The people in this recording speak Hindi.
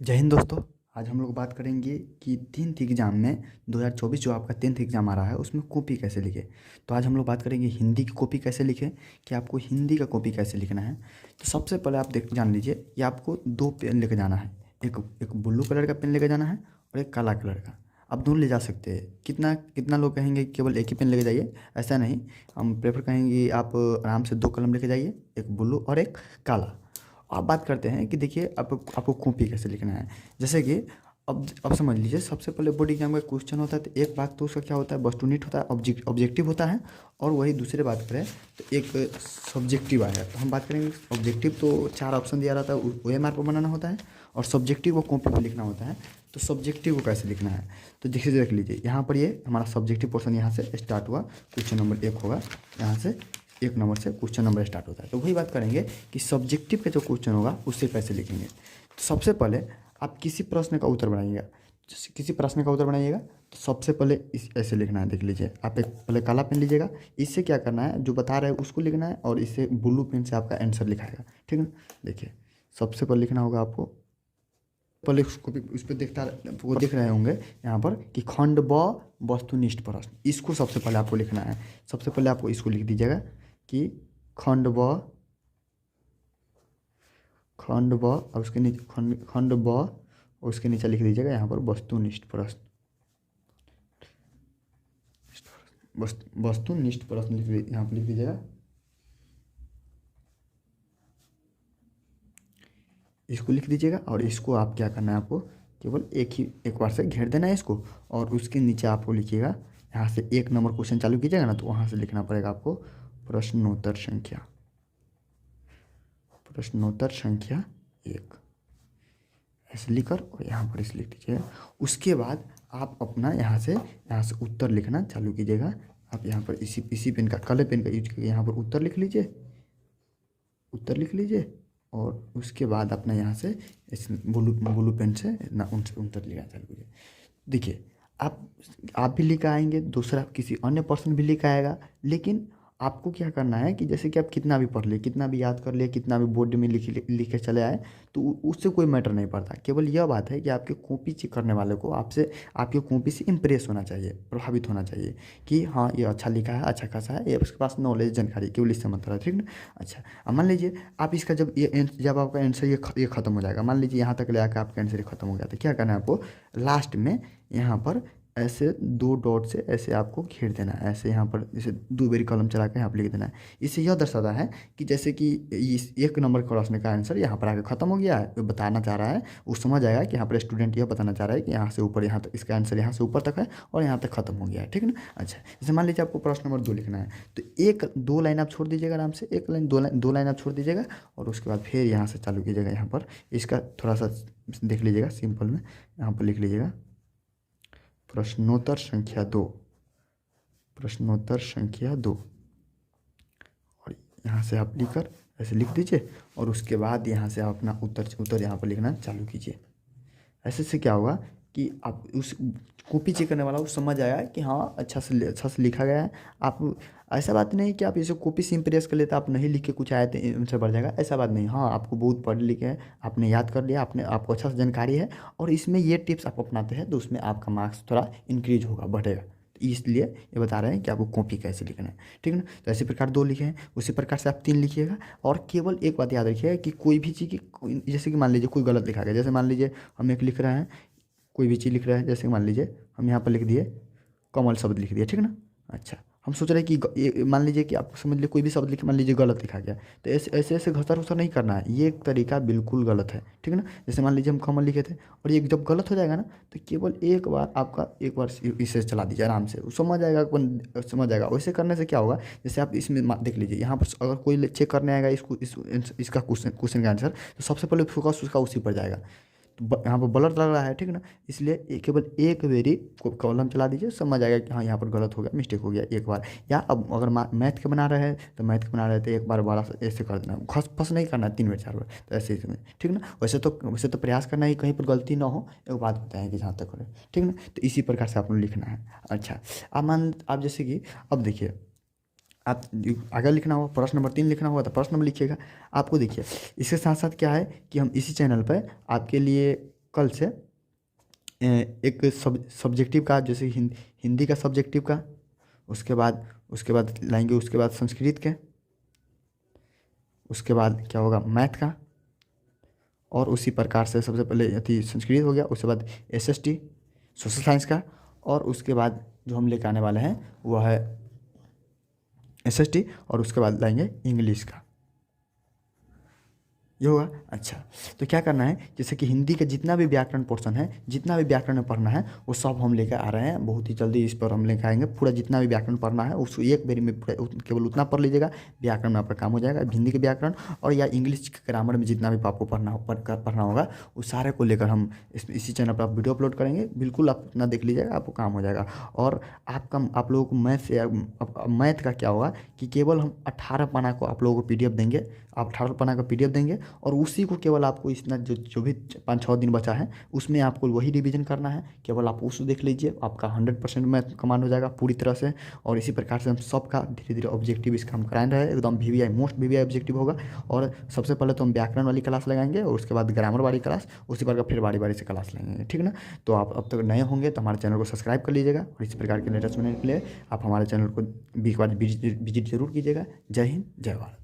जय हिंद दोस्तों। आज हम लोग बात करेंगे कि 10th एग्ज़ाम में 2024 जो आपका 10th एग्ज़ाम आ रहा है उसमें कॉपी कैसे लिखें। तो आज हम लोग बात करेंगे हिंदी की कॉपी कैसे लिखें, कि आपको हिंदी का कॉपी कैसे लिखना है। तो सबसे पहले आप देख जान लीजिए कि आपको दो पेन लेके जाना है। एक एक ब्लू कलर का पेन लेके जाना है और एक काला कलर का। आप दोनों ले जा सकते हैं। कितना कितना लोग कहेंगे केवल एक ही पेन लेके जाइए, ऐसा नहीं। हम प्रेफर कहेंगे आप आराम से दो कलम लेके जाइए, एक ब्लू और एक काला। अब बात करते हैं कि देखिए आपको कॉपी कैसे लिखना है। जैसे कि अब समझ लीजिए, सबसे पहले बोर्ड एग्जाम का क्वेश्चन होता है तो एक बात तो उसका क्या होता है, वस्तुनिष्ठ होता है, ऑब्जेक्टिव होता है। और वही दूसरे बात करें तो एक सब्जेक्टिव आया। तो हम बात करेंगे ऑब्जेक्टिव तो 4 ऑप्शन दिया रहता है, OMR पर बनाना होता है। और सब्जेक्टिव को कॉपी पर लिखना होता है। तो सब्जेक्टिव को कैसे लिखना है, तो देखिए देख लीजिए, यहाँ पर ये हमारा सब्जेक्टिव पोर्सन यहाँ से स्टार्ट हुआ। क्वेश्चन नंबर 1 होगा, यहाँ से 1 नंबर से क्वेश्चन नंबर स्टार्ट होता है। तो वही बात करेंगे कि सब्जेक्टिव का जो क्वेश्चन होगा उससे कैसे लिखेंगे। तो सबसे पहले आप किसी प्रश्न का उत्तर बनाइएगा। जैसे किसी प्रश्न का उत्तर बनाइएगा तो सबसे पहले इस ऐसे लिखना है। देख लीजिए, आप एक पहले काला पेन लीजिएगा। इससे क्या करना है, जो बता रहे हैं उसको लिखना है, और इससे ब्लू पेन से आपका आंसर लिखाएगा। ठीक है, देखिए सबसे पहले लिखना होगा आपको। पहले उसको भी उस पर देखता वो देख रहे होंगे यहाँ पर कि खंड ब वस्तुनिष्ठ प्रश्न, इसको सबसे पहले आपको लिखना है। सबसे पहले आपको इसको लिख दीजिएगा कि खंड ब, और उसके नीचे खंड ब, और उसके नीचे लिख दीजिएगा यहाँ पर वस्तुनिष्ठ प्रश्न। वस्तुनिष्ठ प्रश्न यहाँ पर लिख दीजिएगा। इसको लिख दीजिएगा और इसको आप क्या करना है, आपको केवल एक बार से घेर देना है इसको। और उसके नीचे आपको लिखिएगा, यहाँ से 1 नंबर क्वेश्चन चालू कीजिएगा ना, तो वहाँ से लिखना पड़ेगा आपको प्रश्नोत्तर संख्या 1, ऐसे लिखकर और यहाँ पर इसे लिख दीजिएगा। उसके बाद आप अपना यहाँ से उत्तर लिखना चालू कीजिएगा। आप यहाँ पर इसी पेन का, काले पेन का यूज करके यहाँ पर उत्तर लिख लीजिए। और उसके बाद अपना यहाँ से इस ब्लू पेन से ना उत्तर लिखना चालू कीजिए। देखिए, आप भी लिख आएंगे, दूसरा किसी अन्य पर्सन भी लिख आएगा। लेकिन आपको क्या करना है कि जैसे कि आप कितना भी पढ़ लिए, कितना भी याद कर लिए, कितना भी बोर्ड में लिख के चले आए, तो उससे कोई मैटर नहीं पड़ता। केवल यह बात है कि आपके कॉपी चेक करने वाले को आपसे, आपकी कॉपी से इम्प्रेस होना चाहिए, प्रभावित होना चाहिए कि हाँ ये अच्छा लिखा है, अच्छा खासा है, ये उसके पास नॉलेज जानकारी, केवल इससे मतलब है। ठीक ना। अच्छा, अब मान लीजिए आप इसका जब आपका आंसर ये खत्म हो जाएगा, मान लीजिए यहाँ तक ले आकर आपका आंसर खत्म हो गया, तो क्या करना है आपको, लास्ट में यहाँ पर ऐसे 2 डॉट से ऐसे आपको घेर देना है। ऐसे यहाँ पर जैसे 2 बारी कलम चला के यहाँ पर लिख देना है। इससे यह दर्शाता है कि जैसे कि इस 1 नंबर प्रश्न का आंसर यहाँ पर आके ख़त्म हो गया है, वो बताना चाह रहा है, वो समझ आएगा कि यहाँ पर स्टूडेंट यह बताना चाह रहा है कि यहाँ से ऊपर, यहाँ तक इसका आंसर यहाँ से ऊपर तक है और यहाँ तक ख़त्म हो गया है। ठीक है ना। अच्छा, जैसे मान लीजिए आपको प्रश्न नंबर 2 लिखना है, तो 1-2 लाइन आप छोड़ दीजिएगा, आराम से 1 लाइन 2 लाइन आप छोड़ दीजिएगा। और उसके बाद फिर यहाँ से चालू कीजिएगा। यहाँ पर इसका थोड़ा सा देख लीजिएगा, सिंपल में यहाँ पर लिख लीजिएगा प्रश्नोत्तर संख्या 2। और यहाँ से आप लिखकर ऐसे लिख दीजिए। और उसके बाद यहाँ से आप अपना उत्तर यहाँ पर लिखना चालू कीजिए। ऐसे से क्या होगा कि आप उस कॉपी चेक करने वाला वो समझ आया कि हाँ अच्छा से लिखा गया है। आप ऐसा बात नहीं कि आप इसे कॉपी से इम्प्रेस कर लेते, आप नहीं लिख के कुछ आए तो उनसे बढ़ जाएगा, ऐसा बात नहीं। हाँ, आपको बहुत पढ़ लिखे हैं, आपने याद कर लिया, आपको अच्छा से जानकारी है, और इसमें ये टिप्स आप अपनाते हैं तो उसमें आपका मार्क्स थोड़ा इंक्रीज होगा, बढ़ेगा। इसलिए ये बता रहे हैं कि आपको कॉपी कैसे लिखना है। ठीक है ना। तो ऐसे प्रकार 2 लिखे हैं, उसी प्रकार से आप 3 लिखिएगा। और केवल एक बात याद रखिएगा कि कोई भी चीज़ की, जैसे कि मान लीजिए कोई गलत लिखा गया, जैसे मान लीजिए हम एक लिख रहे हैं, कोई भी चीज़ लिख रहा है, जैसे मान लीजिए हम यहाँ पर लिख दिए कमल शब्द लिख दिया। ठीक है ना। अच्छा, हम सोच रहे हैं कि मान लीजिए कि आप समझ लीजिए कोई भी शब्द लिख, मान लीजिए गलत लिखा गया, तो ऐसे घसर उसर नहीं करना है। ये एक तरीका बिल्कुल गलत है। ठीक है ना। जैसे मान लीजिए हम कमल लिखे थे और ये जब गलत हो जाएगा ना, तो केवल एक बार इसे चला दीजिए, आराम से वो समझ जाएगा, समझ जाएगा। वैसे करने से क्या होगा, जैसे आप इसमें देख लीजिए, यहाँ पर अगर कोई चेक करने आएगा इसका क्वेश्चन का आंसर, तो सबसे पहले फोकस उसका उसी पर जाएगा। तो यहाँ पर ब्लर लग रहा है। ठीक है ना। इसलिए केवल एक बारी कॉलम चला दीजिए, समझ आएगा कि हाँ यहाँ पर गलत हो गया, मिस्टेक हो गया एक बार। या अब अगर मैथ के बना रहे हैं तो मैथ के बना रहे थे, एक बार बड़ा ऐसे कर देना, खस फस नहीं करना 3 बार 4 बार, तो ऐसे इसमें। ठीक है ना। वैसे तो प्रयास करना ही, कहीं पर गलती ना हो, एक बात बताएं कि जहाँ तक करें। ठीक है ना। तो इसी प्रकार से आपको लिखना है। अच्छा, आप जैसे कि अब देखिए, आप आगे लिखना होगा, प्रश्न नंबर 3 लिखना होगा तो प्रश्न नंबर लिखिएगा। आपको देखिए, इसके साथ साथ क्या है कि हम इसी चैनल पर आपके लिए कल से एक सब्जेक्टिव का, जैसे हिंदी का सब्जेक्टिव का, उसके बाद लाएंगे, उसके बाद संस्कृत के, उसके बाद क्या होगा मैथ का, और उसी प्रकार से सबसे पहले अति संस्कृत हो गया, उसके बाद SST सोशल साइंस का, और उसके बाद जो हम लेकर आने वाले हैं वह है SST, और उसके बाद लाएंगे इंग्लिश का। ये होगा। अच्छा, तो क्या करना है, जैसे कि हिंदी का जितना भी व्याकरण पोर्शन है, जितना भी व्याकरण में पढ़ना है वो सब हम लेकर आ रहे हैं बहुत ही जल्दी। इस पर हम लेकर आएंगे पूरा, जितना भी व्याकरण पढ़ना है उसको एक बारी में केवल उतना पढ़ लीजिएगा, व्याकरण में आपका काम हो जाएगा। हिंदी के व्याकरण और या इंग्लिश के ग्रामर में जितना भी आपको पढ़ना होगा उस सारे को लेकर हम इसी चैनल पर आप वीडियो अपलोड करेंगे। बिल्कुल आप उतना देख लीजिएगा, आपको काम हो जाएगा। और आप लोगों को मैथ का क्या होगा कि केवल हम 18 पन्ना को आप लोगों को PDF देंगे, आप 18 पन्ना का PDF देंगे, और उसी को केवल आपको इतना जो भी 5-6 दिन बचा है उसमें आपको वही रिवीजन करना है। केवल आप उसको देख लीजिए, आपका 100% मैथ कमांड हो जाएगा पूरी तरह से। और इसी प्रकार से हम सबका धीरे धीरे ऑब्जेक्टिव इसका हम कराए रहे, एकदम VVI मोस्ट VVI ऑब्जेक्टिव होगा। और सबसे पहले तो हम व्याकरण वाली क्लास लगाएंगे, और उसके बाद ग्रामर वाली क्लास, उसी प्रकार फिर बारी बारी से क्लास लेंगे, ठीक ना। तो आप अब तक नए होंगे तो हमारे चैनल को सब्सक्राइब कर लीजिएगा, और इसी प्रकार के लेटेस्ट बनाने के लिए आप हमारे चैनल को एक बार विजिट जरूर कीजिएगा। जय हिंद, जय भारत।